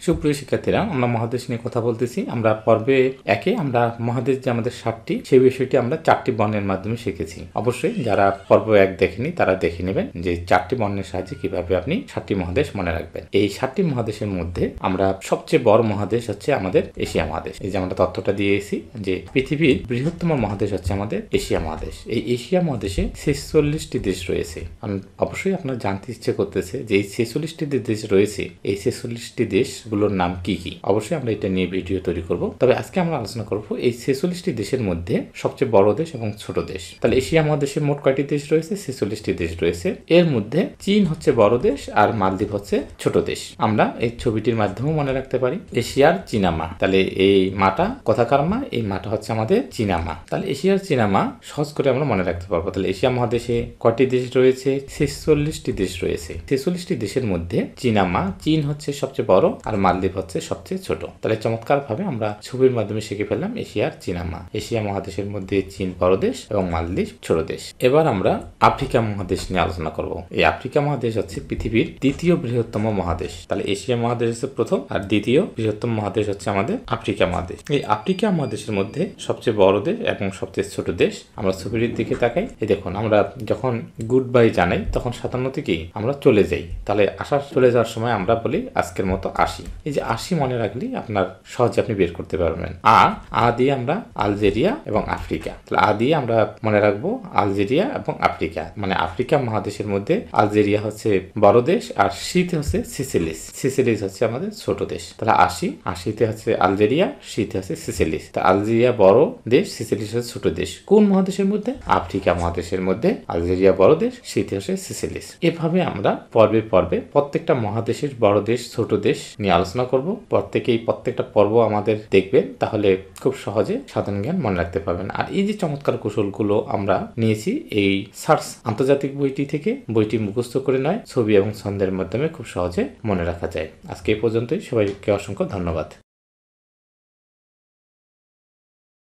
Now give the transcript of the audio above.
সুপ্রিয় শিক্ষার্থীরা, আমরা মহাদেশ নিয়ে কথা বলতেছি। আমরা পর্বে একে আমরা মহাদেশ যে আমাদের 7টি, সেই বিষয়টি আমরা 4টি বর্ণের মাধ্যমে শিখেছি। অবশ্যই যারা পর্ব 1 দেখেনি তারা দেখে নেবেন যে 4টি বর্ণের সাহায্যে কিভাবে আপনি 7টি মহাদেশ মনে রাখবেন। এই 7টি মহাদেশের মধ্যে আমরা সবচেয়ে বড় মহাদেশ হচ্ছে আমাদের এশিয়া মহাদেশ। এই যে আমরা তথ্যটা দিয়েছি যে পৃথিবীর বৃহত্তম মহাদেশ হচ্ছে আমাদের এশিয়া মহাদেশ। এই এশিয়া মহাদেশে 46টি দেশ রয়েছে। অবশ্যই আপনার জানতে ইচ্ছে করতেছে যে এই 46টি দেশ রয়েছে, এই 46টি দেশগুলোর নাম কি কি। অবশ্যই আমরা এটা নিয়ে ভিডিও তৈরি করব। তবে আজকে আমরা আলোচনা করব এই 46টি দেশের মধ্যে সবচেয়ে বড় দেশ এবং ছোট দেশ। তাহলে এশিয়া মহাদেশে মোট কয়টি দেশ রয়েছে? 46টি দেশ রয়েছে। এর মধ্যে চীন হচ্ছে বড় দেশ আর মালদ্বীপ হচ্ছে ছোট দেশ। আমরা এই ছবিটির মাধ্যমেও মনে রাখতে পারি এশিয়ার চীনামা। তাহলে এই মাটা কথাকার মা, এই মাটা হচ্ছে আমাদের চীনামা। তাহলে এশিয়ার চীনামা সহজ করে আমরা মনে রাখতে পারবো। তাহলে এশিয়া মহাদেশে কয়টি দেশ রয়েছে? 46টি দেশ রয়েছে। 46টি দেশের মধ্যে চীনামা, চীন হচ্ছে সবচেয়ে বড় আর মালদ্বীপ হচ্ছে সবচেয়ে ছোট। তাহলে চমৎকার ভাবে আমরা ছবির মাধ্যমে শিখে ফেললাম এশিয়ার চীনামা। এশিয়া মহাদেশের মধ্যে চীন বড় দেশ এবং মালদ্বীপ ছোট দেশ। এবার আমরা আফ্রিকা মহাদেশ নিয়ে আলোচনা করব। এই আফ্রিকা মহাদেশ হচ্ছে পৃথিবীর দ্বিতীয় বৃহত্তম মহাদেশ। তাহলে এশিয়া মহাদেশ হচ্ছে প্রথম আর দ্বিতীয় বৃহত্তম মহাদেশ হচ্ছে আমাদের আফ্রিকা মহাদেশ। এই আফ্রিকা মহাদেশের মধ্যে সবচেয়ে বড় দেশ এবং সবচেয়ে ছোট দেশ। আমরা ছবির দিকে তাকাই, এই দেখুন আমরা যখন গুড বাই জানাই তখন সাধারণত কি আমরা চলে যাই। তাহলে চলে যাওয়ার সময় আমরা বলি আজকের মতো আসি। এই যে আসি মনে রাখলে আপনার সহজে আপনি বের করতে পারবেন। আ দিয়ে আমরা আলজেরিয়া এবং আফ্রিকা। তাহলে আ দিয়ে আমরা মনে রাখবো আলজেরিয়া এবং আফ্রিকা। মানে আফ্রিকা মহাদেশের মধ্যে আলজেরিয়া হচ্ছে বড় দেশ আর সিতে হচ্ছে সিসিলিস। সিসিলিস হচ্ছে আমাদের ছোট দেশ। তাহলে আশিতে হচ্ছে আলজেরিয়া, সিতে হচ্ছে সিসিলিস। তা আলজেরিয়া বড় দেশ, সিসিলিস হচ্ছে ছোট দেশ। কোন মহাদেশের মধ্যে? আফ্রিকা মহাদেশের মধ্যে আলজেরিয়া বড় দেশ, সিতে হচ্ছে সিসিলিস। এভাবে আমরা পর্বে প্রত্যেকটা মহাদেশের বড় দেশ ছোট দেশ নিয়ে আলোচনা করব। প্রত্যেকটা পর্ব আমাদের দেখবেন, তাহলে খুব সহজে সাধারণ জ্ঞান মনে রাখতে পারবেন। আর এই যে চমৎকার কৌশলগুলো আমরা নিয়েছি এই সার্চ আন্তর্জাতিক বইটি থেকে, বইটি মুখস্থ করে নয়, ছবি এবং ছন্দের মাধ্যমে খুব সহজে মনে রাখা যায়। আজকে এই পর্যন্তই। সবাইকে অসংখ্য ধন্যবাদ।